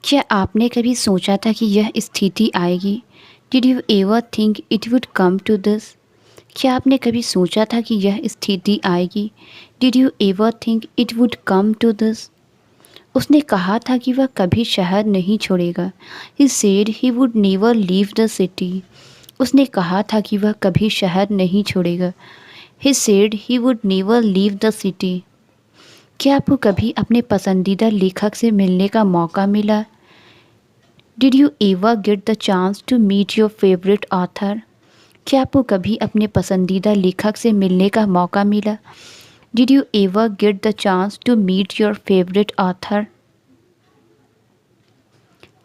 क्या आपने कभी सोचा था कि यह स्थिति आएगी? Did you ever think it would come to this? क्या आपने कभी सोचा था कि यह स्थिति आएगी? Did you ever think it would come to this? उसने कहा था कि वह कभी शहर नहीं छोड़ेगा। He said he would never leave the city. उसने कहा था कि वह कभी शहर नहीं छोड़ेगा। He said he would never leave the city. क्या आपको कभी अपने पसंदीदा लेखक से मिलने का मौका मिला? Did you ever get the chance to meet your favourite author? क्या आपको कभी अपने पसंदीदा लेखक से मिलने का मौका मिला? Did you ever get the chance to meet your favourite author?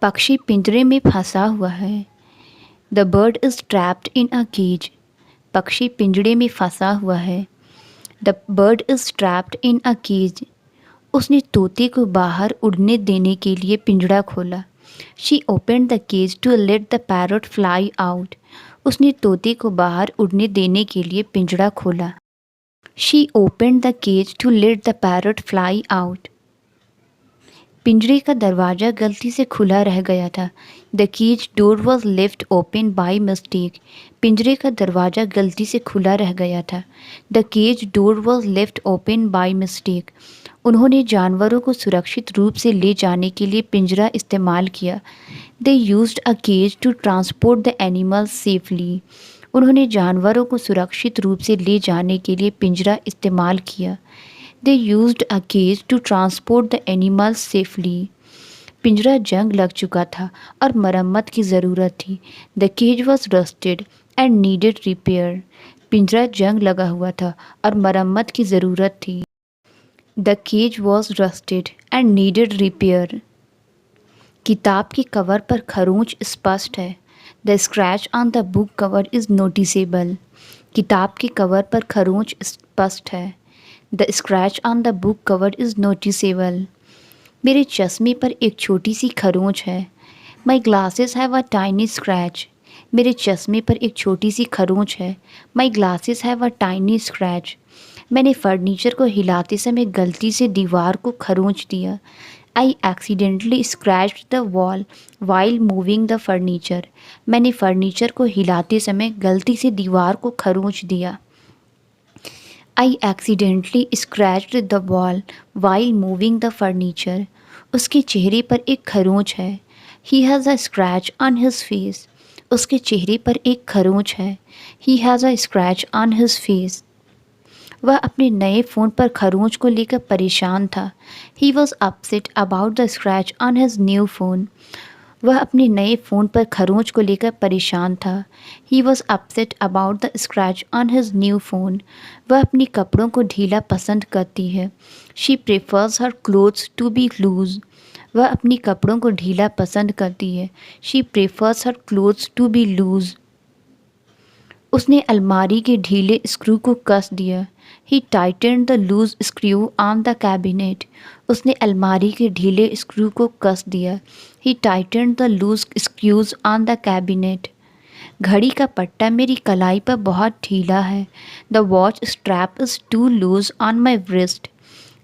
पक्षी पिंजरे में फंसा हुआ है। The bird is trapped in a cage. पक्षी पिंजरे में फंसा हुआ है। The bird is trapped in a cage. उसने तोते को बाहर उड़ने देने के लिए पिंजरा खोला। She open the cage to let the parrot fly out. उसने तोते को बाहर उड़ने देने के लिए पिंजरा खोला। She open the cage to let the parrot fly out. पिंजरे का दरवाज़ा गलती से खुला रह गया था। The cage door was left open by mistake. पिंजरे का दरवाज़ा गलती से खुला रह गया था। The cage door was left open by mistake. उन्होंने जानवरों को सुरक्षित रूप से ले जाने के लिए पिंजरा इस्तेमाल किया। They used a cage to transport the animals safely. उन्होंने जानवरों को सुरक्षित रूप से ले जाने के लिए पिंजरा इस्तेमाल किया। They used a cage to transport the animals safely. पिंजरा जंग लग चुका था और मरम्मत की ज़रूरत थी। The cage was rusted and needed repair. पिंजरा जंग लगा हुआ था और मरम्मत की ज़रूरत थी। The cage was rusted and needed repair. किताब के कवर पर खरोंच स्पष्ट है। The scratch on the book cover is noticeable. किताब के कवर पर खरोंच स्पष्ट है। The scratch on the book cover is noticeable. मेरे चश्मे पर एक छोटी सी खरोंच है। My glasses have a tiny scratch. मेरे चश्मे पर एक छोटी सी खरोंच है। My glasses have a tiny scratch. मैंने फर्नीचर को हिलाते समय गलती से दीवार को खरोंच दिया। I accidentally scratch the wall while moving the furniture. मैंने फर्नीचर को हिलाते समय गलती से दीवार को खरोंच दिया। I accidentally scratched the wall while moving the furniture. उसके चेहरे पर एक खरोंच है। He has a scratch on his face. उसके चेहरे पर एक खरोंच है। He has a scratch on his face. वह अपने नए फ़ोन पर खरोंच को लेकर परेशान था। He was upset about the scratch on his new phone. वह अपने नए फ़ोन पर खरोंच को लेकर परेशान था। He was upset about the scratch on his new phone. वह अपने कपड़ों को ढीला पसंद करती है। She prefers her clothes to be loose. वह अपनी कपड़ों को ढीला पसंद करती है। She prefers her clothes to be loose. उसने अलमारी के ढीले स्क्रू को कस दिया। He tightened the loose screw on the cabinet. उसने अलमारी के ढीले स्क्रू को कस दिया। He tightened the loose screws on the cabinet. घड़ी का पट्टा मेरी कलाई पर बहुत ढीला है। The watch strap is too loose on my wrist।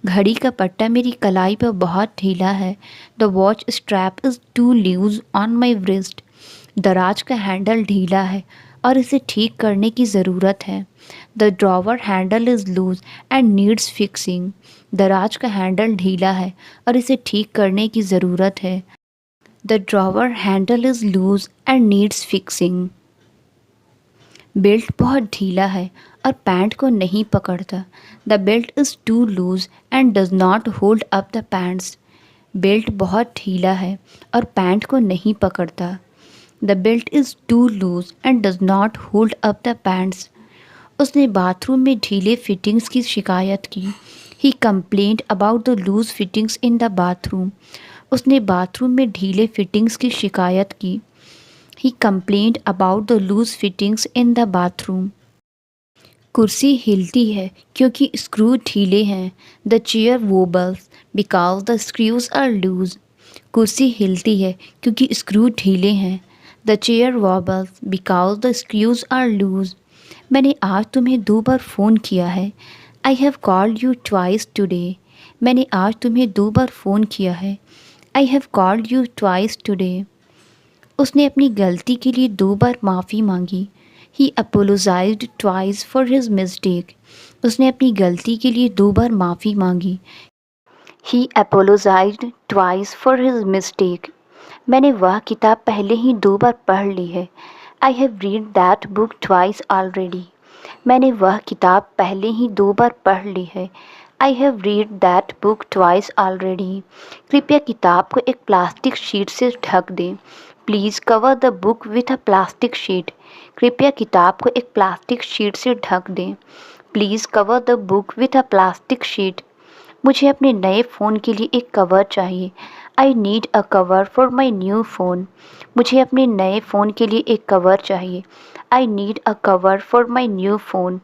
घड़ी का पट्टा मेरी कलाई पर बहुत ढीला है। The watch strap is too loose on my wrist। दराज का हैंडल ढीला है और इसे ठीक करने की ज़रूरत है। The drawer handle is loose and needs fixing. दराज का हैंडल ढीला है और इसे ठीक करने की ज़रूरत है। The drawer handle is loose and needs fixing. Belt बहुत ढीला है और पैंट को नहीं पकड़ता। The belt is too loose and does not hold up the pants. Belt बहुत ढीला है और पैंट को नहीं पकड़ता। The belt is too loose and does not hold up the pants. उसने बाथरूम में ढीले फिटिंग्स की शिकायत की। He complaint about the loose fittings in the bathroom. उसने बाथरूम में ढीले फिटिंग्स की शिकायत की। He complaint about the loose fittings in the bathroom. कुर्सी हिलती है क्योंकि स्क्रू ढीले हैं। The chair wobbles because the screws are loose. कुर्सी हिलती है क्योंकि स्क्रू ढीले हैं। The chair wobbles because the screws are loose. मैंने आज तुम्हें 2 बार फ़ोन किया है। I have called you twice today. मैंने आज तुम्हें 2 बार फ़ोन किया है। I have called you twice today. उसने अपनी गलती के लिए 2 बार माफ़ी मांगी. He apologized twice for his mistake. उसने अपनी गलती के लिए 2 बार माफ़ी मांगी. He apologized twice for his mistake. मैंने वह किताब पहले ही 2 बार पढ़ ली है. I have read that book twice already. मैंने वह किताब पहले ही 2 बार पढ़ ली है. I have read that book twice already. कृपया किताब को एक प्लास्टिक शीट से ढक दें. Please cover the book with a plastic sheet. कृपया किताब को एक प्लास्टिक शीट से ढक दें. Please cover the book with a plastic sheet. मुझे अपने नए फ़ोन के लिए एक कवर चाहिए. I need a cover for my new phone. मुझे अपने नए फ़ोन के लिए एक कवर चाहिए. I need a cover for my new phone.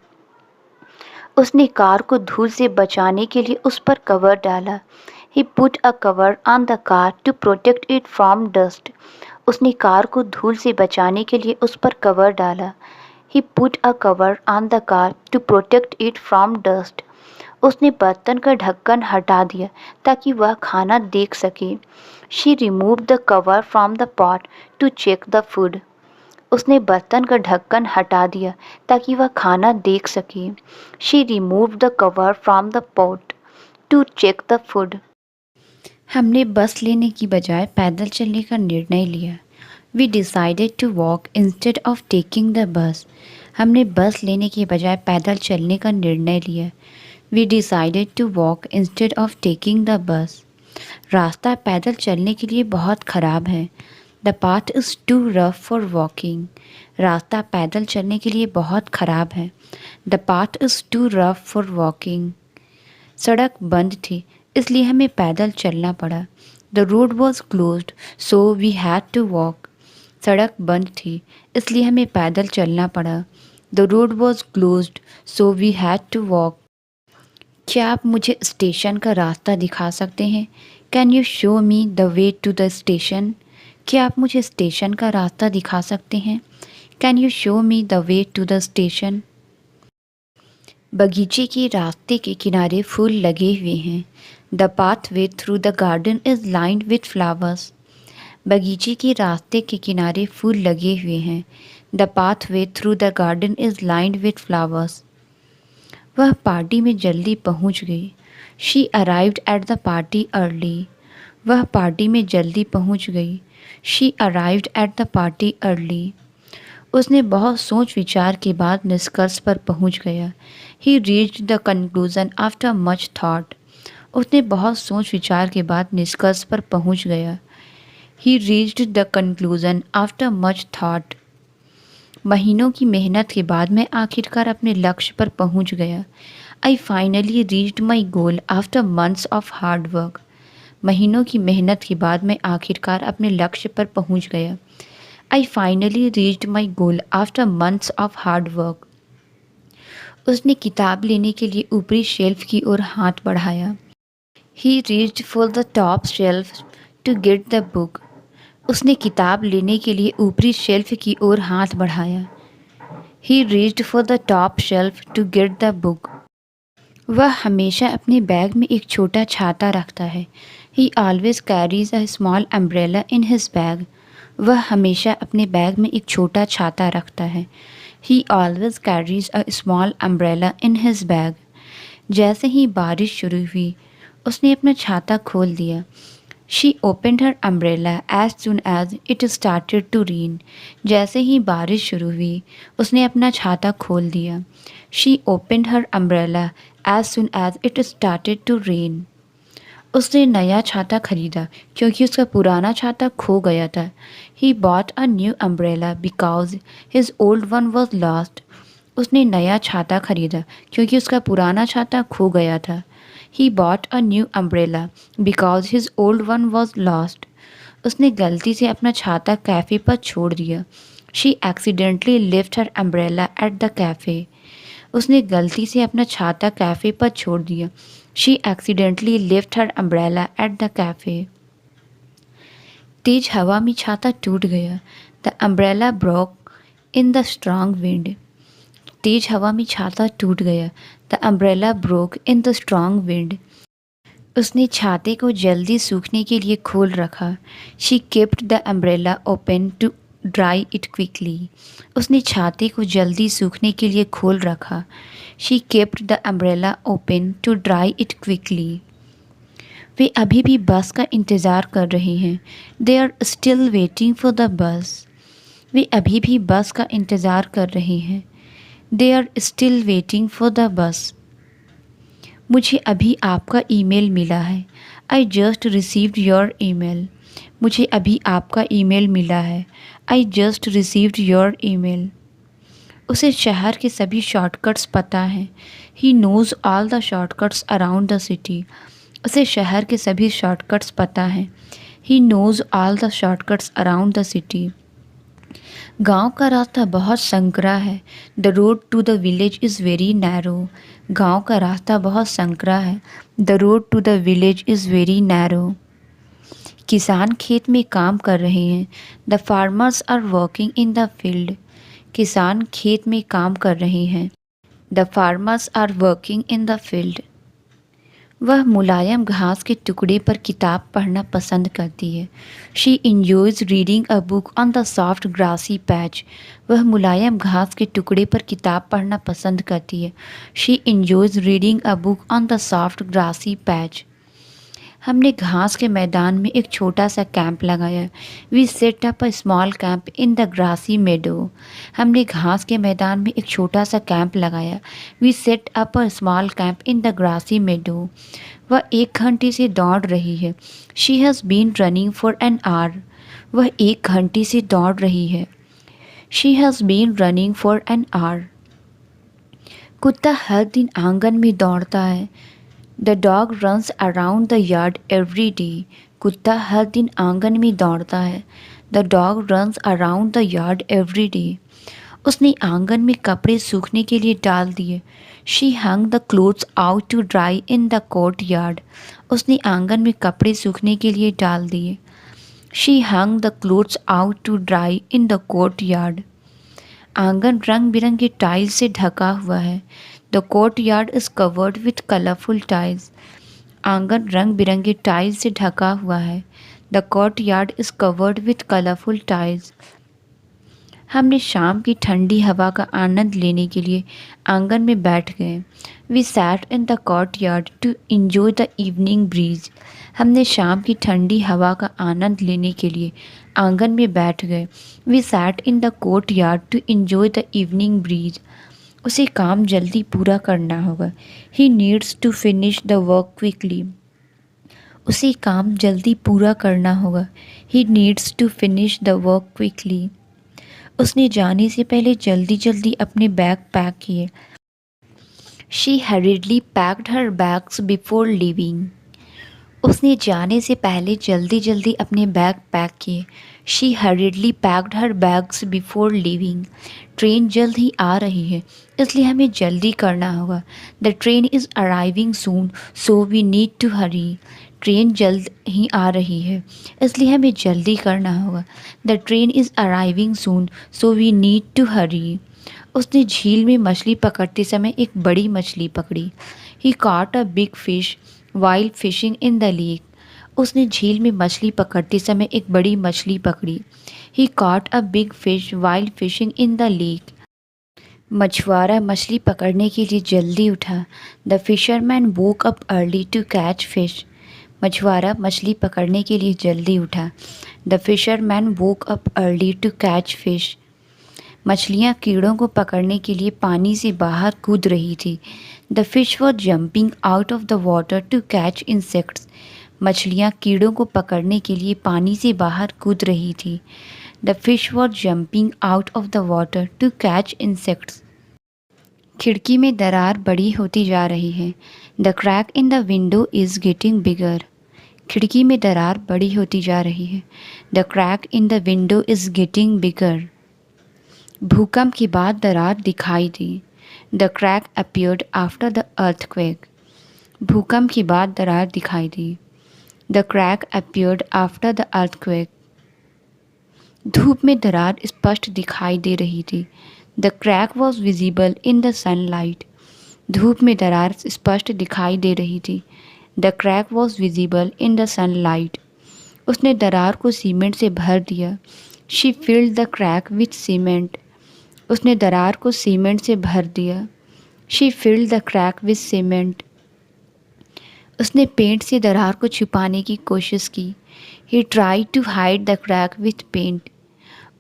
उसने कार को धूल से बचाने के लिए उस पर कवर डाला. He put a cover on the car to protect it from dust. उसने कार को धूल से बचाने के लिए उस पर कवर डाला. He put a cover on the car to protect it from dust. उसने बर्तन का ढक्कन हटा दिया ताकि वह खाना देख सके. She removed the cover from the pot to check the food. उसने बर्तन का ढक्कन हटा दिया ताकि वह खाना देख सके. She removed the cover from the pot to check the food. हमने बस लेने की बजाय पैदल चलने का निर्णय लिया. We decided to walk instead of taking the bus. हमने बस लेने के बजाय पैदल चलने का निर्णय लिया. We decided to walk instead of taking the bus. रास्ता पैदल चलने के लिए बहुत ख़राब है. The path is too rough for walking. रास्ता पैदल चलने के लिए बहुत ख़राब है. The path is too rough for walking. सड़क बंद थी इसलिए हमें पैदल चलना पड़ा. The road was closed so we had to walk. सड़क बंद थी इसलिए हमें पैदल चलना पड़ा. The road was closed so we had to walk. क्या आप मुझे स्टेशन का रास्ता दिखा सकते हैं? Can you show me the way to the station? क्या आप मुझे स्टेशन का रास्ता दिखा सकते हैं? Can you show me the way to the station? बगीचे के रास्ते के किनारे फूल लगे हुए हैं. The pathway through the garden is lined with flowers. बगीचे के रास्ते के किनारे फूल लगे हुए हैं. The pathway through the garden is lined with flowers. वह पार्टी में जल्दी पहुंच गई. She arrived at the party early. वह पार्टी में जल्दी पहुंच गई. She arrived at the party early. उसने बहुत सोच विचार के बाद निष्कर्ष पर पहुंच गया. He reached the conclusion after much thought. उसने बहुत सोच विचार के बाद निष्कर्ष पर पहुंच गया. He reached the conclusion after much thought. महीनों की मेहनत के बाद मैं आखिरकार अपने लक्ष्य पर पहुंच गया. I finally reached my goal after months of hard work. महीनों की मेहनत के बाद मैं आखिरकार अपने लक्ष्य पर पहुंच गया. I finally reached my goal after months of hard work. उसने किताब लेने के लिए ऊपरी शेल्फ की ओर हाथ बढ़ाया. He reached for the top shelf to get the book. उसने किताब लेने के लिए ऊपरी शेल्फ की ओर हाथ बढ़ाया. He reached for the top shelf to get the book. वह हमेशा अपने बैग में एक छोटा छाता रखता है. He always carries a small umbrella in his bag. वह हमेशा अपने बैग में एक छोटा छाता रखता है. He always carries a small umbrella in his bag. जैसे ही बारिश शुरू हुई उसने अपना छाता खोल दिया. She opened her umbrella as soon as it started to rain. जैसे ही बारिश शुरू हुई उसने अपना छाता खोल दिया. She opened her umbrella as soon as it started to rain. उसने नया छाता खरीदा क्योंकि उसका पुराना छाता खो गया था. He bought a new umbrella because his old one was lost. उसने नया छाता खरीदा क्योंकि उसका पुराना छाता खो गया था. He bought a new umbrella because his old one was lost. उसने गलती से अपना छाता कैफ़े पर छोड़ दिया. She accidentally left her umbrella at the cafe. उसने गलती से अपना छाता कैफ़े पर छोड़ दिया. She accidentally left her umbrella at the cafe. तेज हवा में छाता टूट गया. The umbrella broke in the strong wind. तेज हवा में छाता टूट गया. The umbrella broke in the strong wind. उसने छाते को जल्दी सूखने के लिए खोल रखा। She kept the umbrella open to dry it quickly. उसने छाते को जल्दी सूखने के लिए खोल रखा। She kept the umbrella open to dry it quickly. वे अभी भी बस का इंतज़ार कर रहे हैं। They are still waiting for the bus. वे अभी भी बस का इंतज़ार कर रहे हैं। They are still waiting for the bus. मुझे अभी आपका ईमेल मिला है। I just received your email. मुझे अभी आपका ईमेल मिला है। I just received your email. उसे शहर के सभी शॉर्टकट्स पता हैं। He knows all the shortcuts around the city. उसे शहर के सभी शॉर्टकट्स पता हैं। He knows all the shortcuts around the city. गांव का रास्ता बहुत संकरा है। The road to the village is very narrow. गांव का रास्ता बहुत संकरा है। The road to the village is very narrow. किसान खेत में काम कर रहे हैं। The farmers are working in the field. किसान खेत में काम कर रहे हैं। The farmers are working in the field. वह मुलायम घास के टुकड़े पर किताब पढ़ना पसंद करती है। She enjoys reading a book on the soft grassy patch. वह मुलायम घास के टुकड़े पर किताब पढ़ना पसंद करती है। She enjoys reading a book on the soft grassy patch. हमने घास के मैदान में एक छोटा सा कैंप लगाया। We set up a small camp in the grassy meadow. हमने घास के मैदान में एक छोटा सा कैंप लगाया। We set up a small camp in the grassy meadow. वह 1 घंटे से दौड़ रही है। She has been running for an hour. वह 1 घंटे से दौड़ रही है। She has been running for an hour. कुत्ता हर दिन आंगन में दौड़ता है। The dog runs around the yard every day. कुत्ता हर दिन आंगन में दौड़ता है। The dog runs around the yard every day. उसने आंगन में कपड़े सूखने के लिए डाल दिए। She hung the clothes out to dry in the courtyard. उसने आंगन में कपड़े सूखने के लिए डाल दिए। She hung the clothes out to dry in the courtyard. आंगन रंग बिरंगे टाइल से ढका हुआ है। The courtyard is covered with colourful tiles. आंगन रंग बिरंगे टाइल से ढका हुआ है। The courtyard is covered with colourful tiles. हमने शाम की ठंडी हवा का आनंद लेने के लिए आंगन में बैठ गए। We sat in the courtyard to enjoy the evening breeze. हमने शाम की ठंडी हवा का आनंद लेने के लिए आंगन में बैठ गए। We sat in the courtyard to enjoy the evening breeze. उसे काम जल्दी पूरा करना होगा। He needs to finish the work quickly. उसे काम जल्दी पूरा करना होगा। He needs to finish the work quickly. उसने जाने से पहले जल्दी जल्दी अपने बैग पैक किए। She hurriedly packed her bags before leaving. उसने जाने से पहले जल्दी जल्दी अपने बैग पैक किए। She hurriedly packed her bags before leaving. Train जल्द ही आ रही है, इसलिए हमें जल्दी करना होगा। The train is arriving soon so we need to hurry. Train जल्द ही आ रही है, इसलिए हमें जल्दी करना होगा। The train is arriving soon so we need to hurry. उसने झील में मछली पकड़ते समय एक बड़ी मछली पकड़ी। He caught a big fish while fishing in the lake. उसने झील में मछली पकड़ते समय एक बड़ी मछली पकड़ी। He caught a big fish while fishing in the lake. मछुआरा मछली पकड़ने के लिए जल्दी उठा। The fisherman woke up early to catch fish. मछुआरा मछली पकड़ने के लिए जल्दी उठा। The fisherman woke up early to catch fish. मछलियाँ कीड़ों को पकड़ने के लिए पानी से बाहर कूद रही थी। The fish was jumping out of the water to catch insects. मछलियाँ कीड़ों को पकड़ने के लिए पानी से बाहर कूद रही थी। The fish was jumping out of the water to catch insects. खिड़की में दरार बड़ी होती जा रही है। The crack in the window is getting bigger. खिड़की में दरार बड़ी होती जा रही है। The crack in the window is getting bigger. भूकंप के बाद दरार दिखाई दी। The crack appeared after the earthquake. भूकंप के बाद दरार दिखाई दी। The crack appeared after the earthquake. धूप में दरार स्पष्ट दिखाई दे रही थी। The crack was visible in the sunlight. धूप में दरार स्पष्ट दिखाई दे रही थी। The crack was visible in the sunlight. उसने दरार को सीमेंट से भर दिया। She filled the crack with cement. उसने दरार को सीमेंट से भर दिया। She filled the crack with cement. उसने पेंट से दरार को छुपाने की कोशिश की। ही try to hide the crack with paint.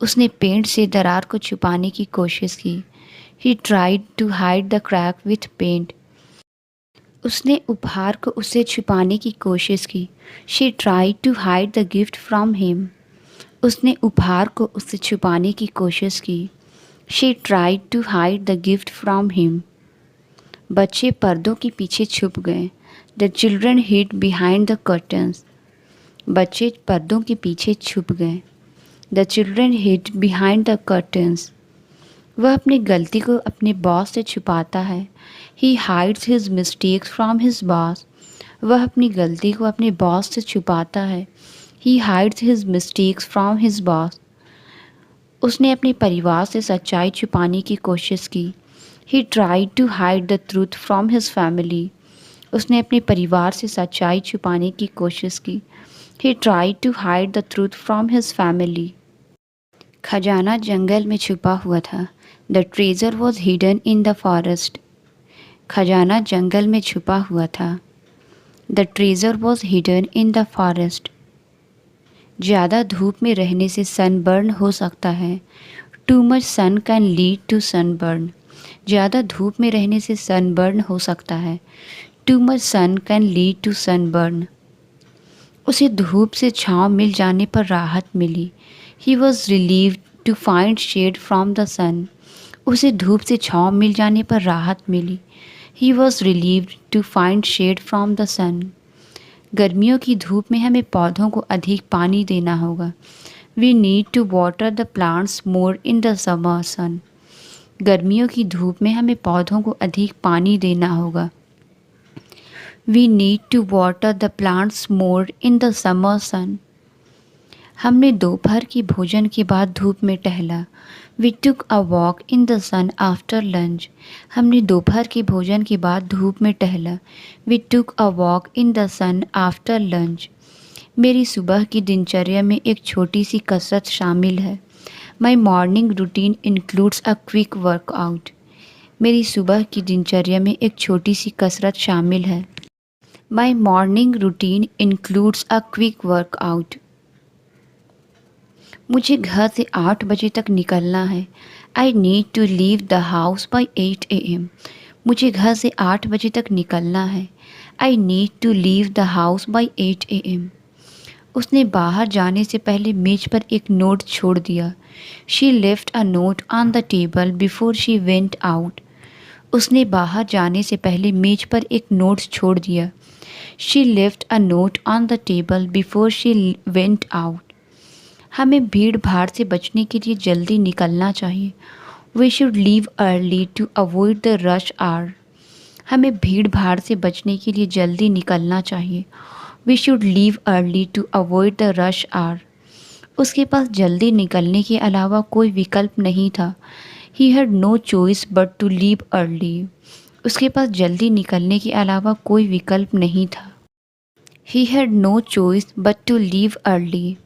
उसने पेंट से दरार को छुपाने की कोशिश की। He tried to hide the crack with paint. उसने उपहार को उससे छुपाने की कोशिश की। She tried to hide the gift from him. उसने उपहार को उससे छुपाने की कोशिश की। She tried to hide the gift from him. बच्चे पर्दों के पीछे छुप गए। The children hid behind the curtains. बच्चे पर्दों के पीछे छुप गए। The children hid behind the curtains. वह अपनी गलती को अपने बॉस से छुपाता है। He hides his mistakes from his boss. वह अपनी गलती को अपने बॉस से छुपाता है। He hides his mistakes from his boss. उसने अपने परिवार से सच्चाई छुपाने की कोशिश की। He tried to hide the truth from his family. उसने अपने परिवार से सच्चाई छुपाने की कोशिश की। He tried to hide the truth from his family. खजाना जंगल में छुपा हुआ था। The treasure was hidden in the forest. खजाना जंगल में छुपा हुआ था। The treasure was hidden in the forest. ज़्यादा धूप में रहने से सनबर्न हो सकता है। Too much sun can lead to sunburn. ज़्यादा धूप में रहने से सनबर्न हो सकता है। Too much sun can lead to sunburn. उसे धूप से छाँव मिल जाने पर राहत मिली। He was relieved to find shade from the sun. उसे धूप से छाँव मिल जाने पर राहत मिली। He was relieved to find shade from the sun. गर्मियों की धूप में हमें पौधों को अधिक पानी देना होगा। We need to water the plants more in the summer sun. गर्मियों की धूप में हमें पौधों को अधिक पानी देना होगा। We need to water the plants more in the summer sun. हमने दोपहर की भोजन के बाद धूप में टहला। We took a walk in the sun after lunch. हमने दोपहर के भोजन के बाद धूप में टहला। We took a walk in the sun after lunch. मेरी सुबह की दिनचर्या में एक छोटी सी कसरत शामिल है। My morning routine includes a quick workout. मेरी सुबह की दिनचर्या में एक छोटी सी कसरत शामिल है। My morning routine includes a quick workout. मुझे घर से 8 बजे तक निकलना है। I need to leave the house by 8 AM। मुझे घर से 8 बजे तक निकलना है। I need to leave the house by 8 AM। उसने बाहर जाने से पहले मेज पर एक नोट छोड़ दिया। She left a note on the table before she went out. उसने बाहर जाने से पहले मेज पर एक नोट छोड़ दिया। She left a note on the table before she went out. हमें भीड़ भाड़ से बचने के लिए जल्दी निकलना चाहिए। We should leave early to avoid the rush hour. हमें भीड़ भाड़ से बचने के लिए जल्दी निकलना चाहिए। We should leave early to avoid the rush hour. उसके पास जल्दी निकलने के अलावा कोई विकल्प नहीं था। He had no choice but to leave early. उसके पास जल्दी निकलने के अलावा कोई विकल्प नहीं था। He had no choice but to leave early.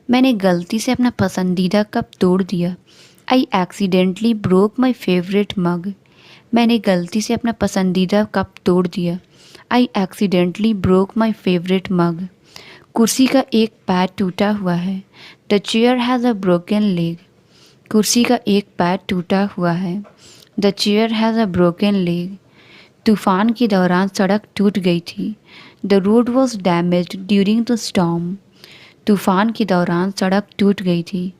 मैंने गलती से अपना पसंदीदा कप तोड़ दिया। I accidentally broke my favourite mug. मैंने गलती से अपना पसंदीदा कप तोड़ दिया। I accidentally broke my favourite mug. कुर्सी का एक पैर टूटा हुआ है। The chair has a broken leg. कुर्सी का एक पैर टूटा हुआ है। The chair has a broken leg. तूफ़ान के दौरान सड़क टूट गई थी। The road was damaged during the storm. तूफ़ान के दौरान सड़क टूट गई थी।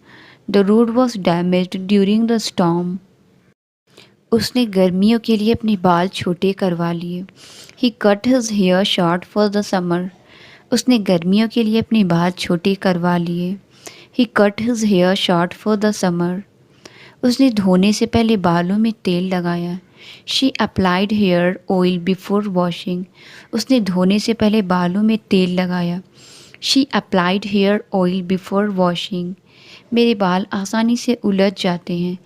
The road was damaged during the storm. उसने गर्मियों के लिए अपने बाल छोटे करवा लिए। He cut his hair short for the summer. उसने गर्मियों के लिए अपने बाल छोटे करवा लिए। He cut his hair short for the summer. उसने धोने से पहले बालों में तेल लगाया। She applied hair oil before washing. उसने धोने से पहले बालों में तेल लगाया। She applied hair oil before washing. मेरे बाल आसानी से उलझ जाते हैं।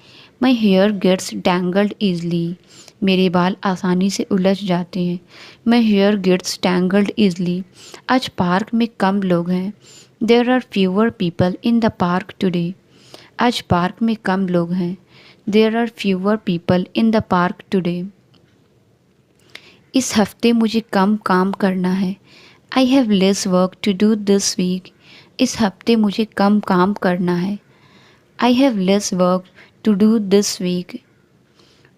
My hair gets tangled easily. मेरे बाल आसानी से उलझ जाते हैं। My hair gets tangled easily. आज पार्क में कम लोग हैं। There are fewer people in the park today. आज पार्क में कम लोग हैं। There are fewer people in the park today. इस हफ्ते मुझे कम काम करना है। I have less work to do this week. इस हफ्ते मुझे कम काम करना है। I have less work to do this week.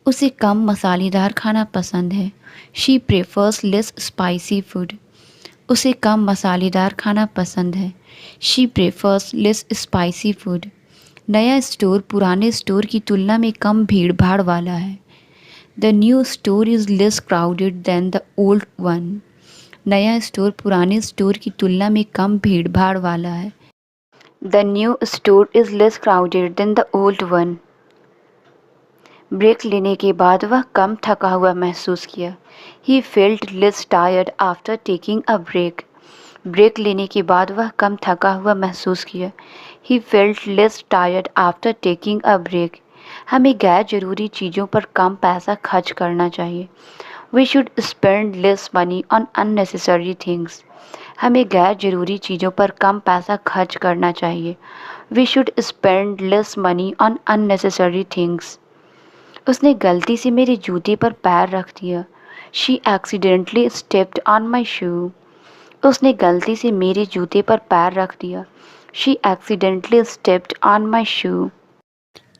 उसे कम मसालेदार खाना पसंद है। She prefers less spicy food. उसे कम मसालेदार खाना पसंद है। She prefers less spicy food. नया स्टोर पुराने स्टोर की तुलना में कम भीड़ भाड़ वाला है। The new store is less crowded than the old one. नया स्टोर पुराने स्टोर की तुलना में कम भीड़ भाड़ वाला है। The new store is less crowded than the old one. Break लेने के बाद वह कम थका हुआ महसूस किया। He felt less tired after taking a break. Break लेने के बाद वह कम थका हुआ महसूस किया। He felt less tired after taking a break. हमें गैर ज़रूरी चीज़ों पर कम पैसा खर्च करना चाहिए। We should spend less money on unnecessary things. हमें गैर ज़रूरी चीज़ों पर कम पैसा खर्च करना चाहिए। We should spend less money on unnecessary things. उसने गलती से मेरे जूते पर पैर रख दिया। She accidentally stepped on my shoe. उसने गलती से मेरे जूते पर पैर रख दिया। She accidentally stepped on my shoe.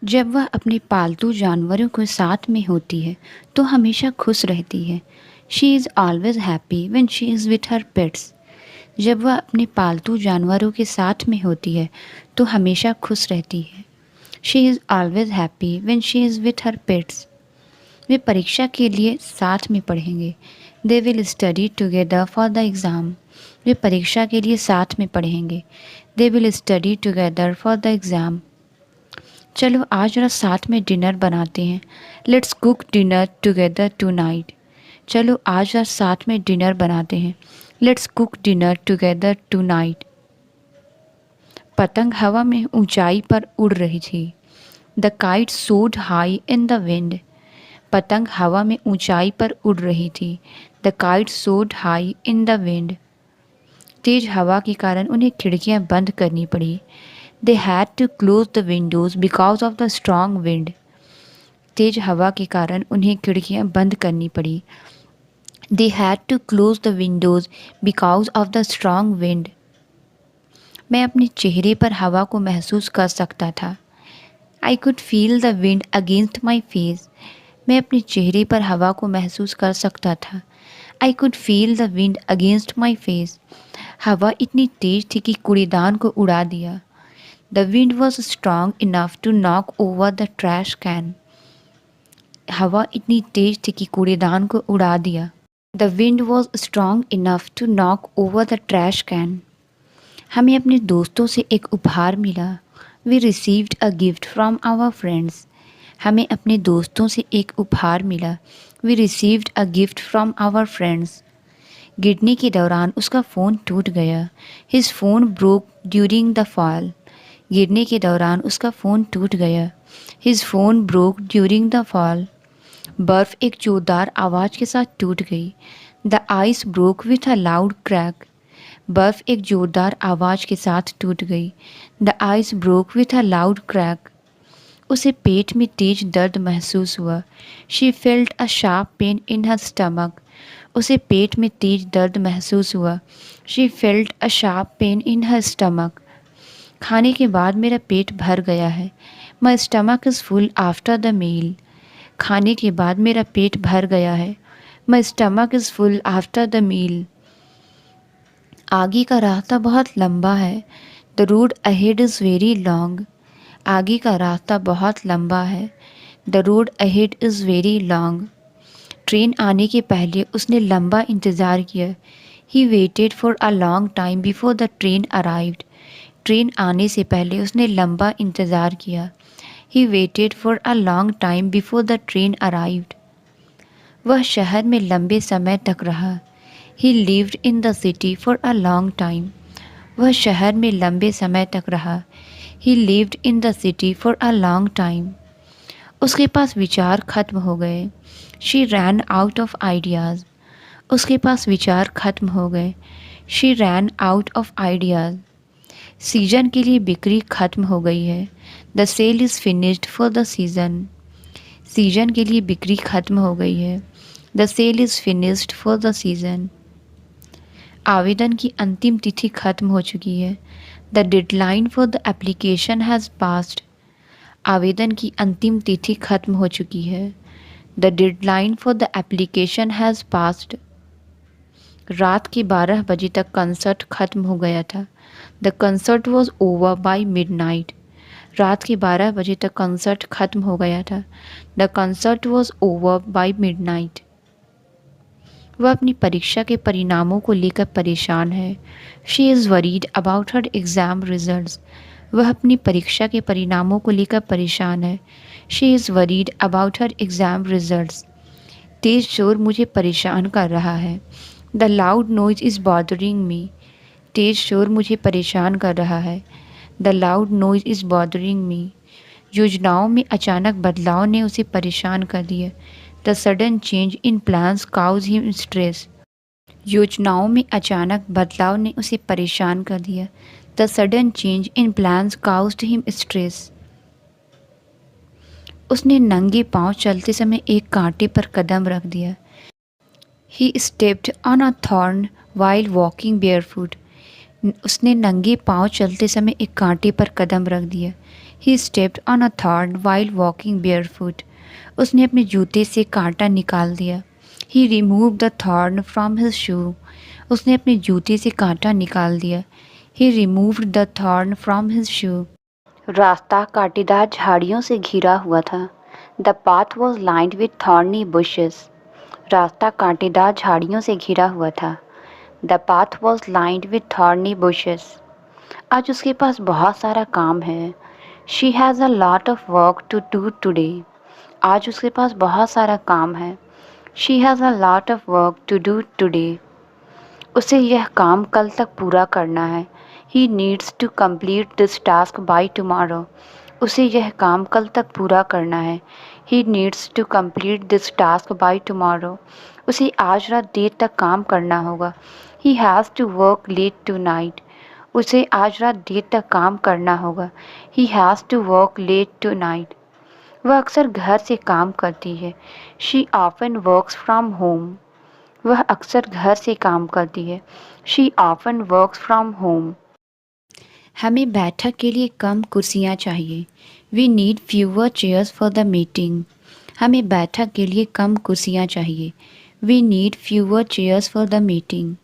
जब वह अपने पालतू जानवरों के साथ में होती है तो हमेशा खुश रहती है। She is always happy when she is with her pets. जब वह अपने पालतू जानवरों के साथ में होती है तो हमेशा खुश रहती है। She is always happy when she is with her pets. वे परीक्षा के लिए साथ में पढ़ेंगे। They will study together for the exam. वे परीक्षा के लिए साथ में पढ़ेंगे। They will study together for the exam. चलो आज जरा साथ में डिनर बनाते हैं। Let's cook dinner together tonight. चलो आज जरा साथ में डिनर बनाते हैं। Let's cook dinner together tonight. पतंग हवा में ऊंचाई पर उड़ रही थी। The kite soared high in the wind. पतंग हवा में ऊंचाई पर उड़ रही थी। The kite soared high in the wind. तेज हवा के कारण उन्हें खिड़कियां बंद करनी पड़ी। They had to close the windows because of the strong wind. तेज हवा के कारण उन्हें खिड़कियां बंद करनी पड़ी। They had to close the windows because of the strong wind. मैं अपने चेहरे पर हवा को महसूस कर सकता था। I could feel the wind against my face. मैं अपने चेहरे पर हवा को महसूस कर सकता था। I could feel the wind against my face. हवा इतनी तेज थी कि कूड़ेदान को उड़ा दिया। The wind was strong enough to knock over the trash can. हवा इतनी तेज थी कि कूड़ेदान को उड़ा दिया। The wind was strong enough to knock over the trash can. हमें अपने दोस्तों से एक उपहार मिला। We received a gift from our friends. हमें अपने दोस्तों से एक उपहार मिला। We received a gift from our friends. गिरने के दौरान उसका फ़ोन टूट गया। His phone broke during the fall. गिरने के दौरान उसका फ़ोन टूट गया। His phone broke during the fall. बर्फ़ एक जोरदार आवाज़ के साथ टूट गई। The ice broke with a loud crack. बर्फ़ एक जोरदार आवाज़ के साथ टूट गई। The ice broke with a loud crack. उसे पेट में तेज दर्द महसूस हुआ। She felt a sharp pain in her stomach. उसे पेट में तेज दर्द महसूस हुआ। She felt a sharp pain in her stomach. खाने के बाद मेरा पेट भर गया है। My stomach is full after the meal. खाने के बाद मेरा पेट भर गया है। My stomach is full after the meal. आगे का रास्ता बहुत लंबा है। The road ahead is very long. आगे का रास्ता बहुत लंबा है। The road ahead is very long. Train आने के पहले उसने लंबा इंतज़ार किया। He waited for a long time before the train arrived. Train आने से पहले उसने लंबा इंतज़ार किया। He waited for a long time before the train arrived. वह शहर में लंबे समय तक रहा। ही lived in the city for a long time. वह शहर में लंबे समय तक रहा। ही lived in the city for a long time. उसके पास विचार खत्म हो गए। She ran out of ideas. उसके पास विचार खत्म हो गए। She ran out of ideas. Season के लिए बिक्री खत्म हो गई है। The sale is finished for the season. Season के लिए बिक्री खत्म हो गई है। The sale is finished for the season. आवेदन की अंतिम तिथि खत्म हो चुकी है। The deadline for the application has passed. आवेदन की अंतिम तिथि खत्म हो चुकी है। The deadline for the application has passed. रात के 12 बजे तक कंसर्ट खत्म हो गया था। The concert was over by midnight. रात के 12 बजे तक कंसर्ट खत्म हो गया था। The concert was over by midnight. वह अपनी परीक्षा के परिणामों को लेकर परेशान है। She is worried about her exam results. वह अपनी परीक्षा के परिणामों को लेकर परेशान है। She is worried about her exam results. तेज़ शोर मुझे परेशान कर रहा है। The loud noise is bothering me. तेज़ शोर मुझे परेशान कर रहा है। The loud noise is bothering me. योजनाओं में अचानक बदलाव ने उसे परेशान कर दिया। The sudden change in plans cause him stress. योजनाओं में अचानक बदलाव ने उसे परेशान कर दिया। The sudden change in plans caused him stress. उसने नंगे पांव चलते समय एक कांटे पर कदम रख दिया। He stepped on a thorn while walking barefoot. उसने नंगे पांव चलते समय एक कांटे पर कदम रख दिया। He stepped on a thorn while walking barefoot. उसने अपने जूते से कांटा निकाल दिया। He remove the thorn from his shoe. उसने अपने जूते से कांटा निकाल दिया। He removed the thorn from his shoe. रास्ता कांटेदार झाड़ियों से घिरा हुआ था। The path was lined with thorny bushes. रास्ता कांटेदार झाड़ियों से घिरा हुआ था। The path was lined with thorny bushes. आज उसके पास बहुत सारा काम है। She has a lot of work to do today. आज उसके पास बहुत सारा काम है। She has a lot of work to do today. उसे यह काम कल तक पूरा करना है। He needs to complete this task by tomorrow. उसे यह काम कल तक पूरा करना है। He needs to complete this task by tomorrow. उसे आज रात देर तक काम करना होगा। He has to work late tonight. उसे आज रात देर तक काम करना होगा। He has to work late tonight. वह अक्सर घर से काम करती है। She often works from home. वह अक्सर घर से काम करती है। She often works from home. हमें बैठक के लिए कम कुर्सियाँ चाहिए। We need fewer chairs for the meeting. हमें बैठक के लिए कम कुर्सियाँ चाहिए। We need fewer chairs for the meeting.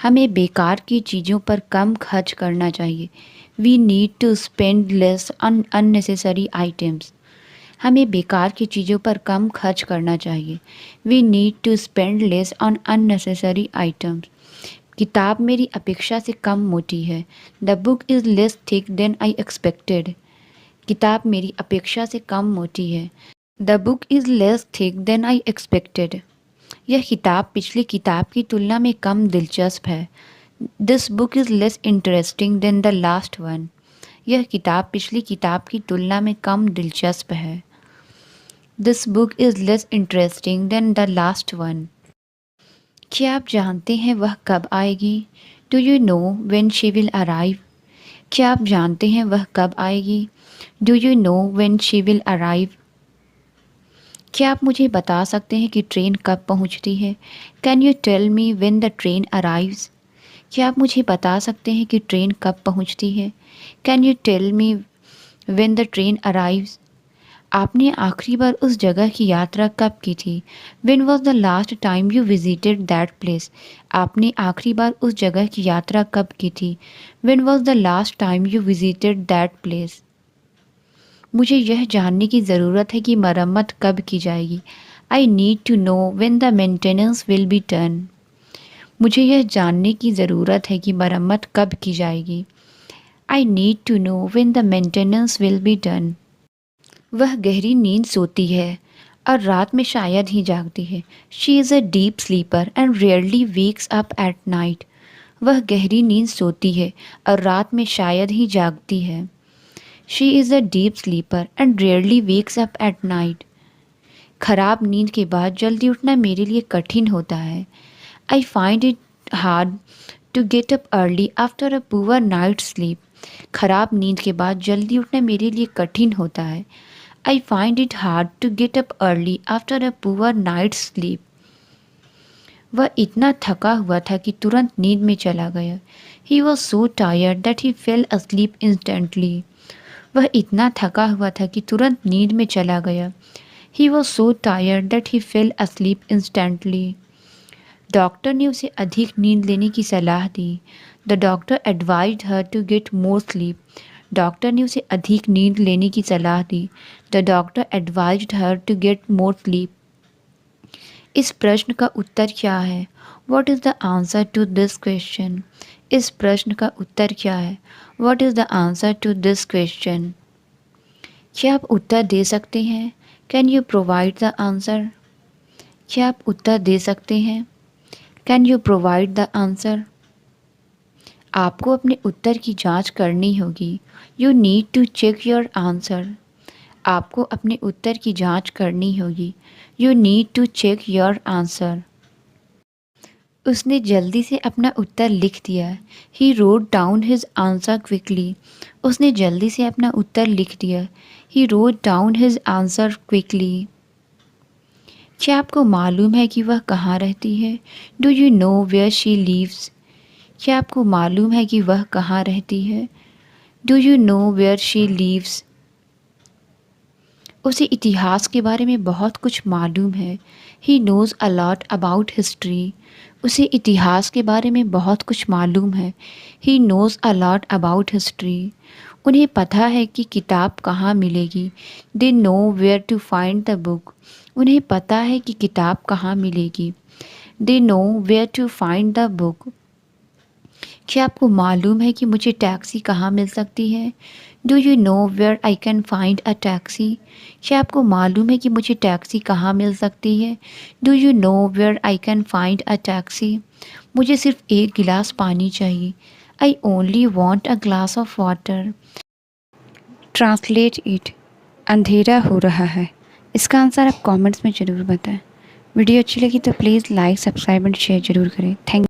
हमें बेकार की चीज़ों पर कम खर्च करना चाहिए। We need to spend less on unnecessary items. हमें बेकार की चीज़ों पर कम खर्च करना चाहिए। We need to spend less on unnecessary items. किताब मेरी अपेक्षा से कम मोटी है। The book is less thick than I expected. किताब मेरी अपेक्षा से कम मोटी है। The book is less thick than I expected. यह किताब पिछली किताब की तुलना में कम दिलचस्प है। This book is less interesting than the last one. यह किताब पिछली किताब की तुलना में कम दिलचस्प है। This book is less interesting than the last one. क्या आप जानते हैं वह कब आएगी? Do you know when she will arrive? क्या आप जानते हैं वह कब आएगी? Do you know when she will arrive? क्या आप मुझे बता सकते हैं कि ट्रेन कब पहुंचती है? Can you tell me when the train arrives? क्या आप मुझे बता सकते हैं कि ट्रेन कब पहुंचती है? Can you tell me when the train arrives? आपने आखिरी बार उस जगह की यात्रा कब की थी? When was the last time you visited that place? आपने आखिरी बार उस जगह की यात्रा कब की थी? When was the last time you visited that place? मुझे यह जानने की ज़रूरत है कि मरम्मत कब की जाएगी। I need to know when the maintenance will be done. मुझे यह जानने की ज़रूरत है कि मरम्मत कब की जाएगी। I need to know when the maintenance will be done. वह गहरी नींद सोती है और रात में शायद ही जागती है। She is a deep sleeper and rarely wakes up at night. वह गहरी नींद सोती है और रात में शायद ही जागती है। She is a deep sleeper and rarely wakes up at night. खराब नींद के बाद जल्दी उठना मेरे लिए कठिन होता है। I find it hard to get up early after a poor night sleep. खराब नींद के बाद जल्दी उठना मेरे लिए कठिन होता है। I find it hard to get up early after a poor night sleep. वह इतना थका हुआ था कि तुरंत नींद में चला गया। He was so tired that he fell asleep instantly. वह इतना थका हुआ था कि तुरंत नींद में चला गया। He was so tired that he fell asleep instantly. Doctor ने उसे अधिक नींद लेने की सलाह दी। The doctor advised her to get more sleep. Doctor ने उसे अधिक नींद लेने की सलाह दी। The doctor advised her to get more sleep. इस प्रश्न का उत्तर क्या है? What is the answer to this question? इस प्रश्न का उत्तर क्या है? What is the answer to this question? क्या आप उत्तर दे सकते हैं? Can you provide the answer? क्या आप उत्तर दे सकते हैं? Can you provide the answer? आपको अपने उत्तर की जांच करनी होगी। You need to check your answer. आपको अपने उत्तर की जांच करनी होगी। You need to check your answer. उसने जल्दी से अपना उत्तर लिख दिया। He wrote down his answer quickly. उसने जल्दी से अपना उत्तर लिख दिया। He wrote down his answer quickly. क्या आपको मालूम है कि वह कहाँ रहती है? Do you know where she lives? क्या आपको मालूम है कि वह कहाँ रहती है? Do you know where she lives? उसे इतिहास के बारे में बहुत कुछ मालूम है। He knows a lot about history. उसे इतिहास के बारे में बहुत कुछ मालूम है। He knows a lot about history. उन्हें पता है कि किताब कहाँ मिलेगी। They know where to find the book. उन्हें पता है कि किताब कहाँ मिलेगी। They know where to find the book. क्या आपको मालूम है कि मुझे टैक्सी कहाँ मिल सकती है? Do you know where I can find a taxi? क्या आपको मालूम है कि मुझे टैक्सी कहाँ मिल सकती है? Do you know where I can find a taxi? मुझे सिर्फ एक गिलास पानी चाहिए। I only want a glass of water. Translate it. अंधेरा हो रहा है। इसका आंसर आप कमेंट्स में ज़रूर बताएं। वीडियो अच्छी लगी तो please like, subscribe and share ज़रूर करें। थैंक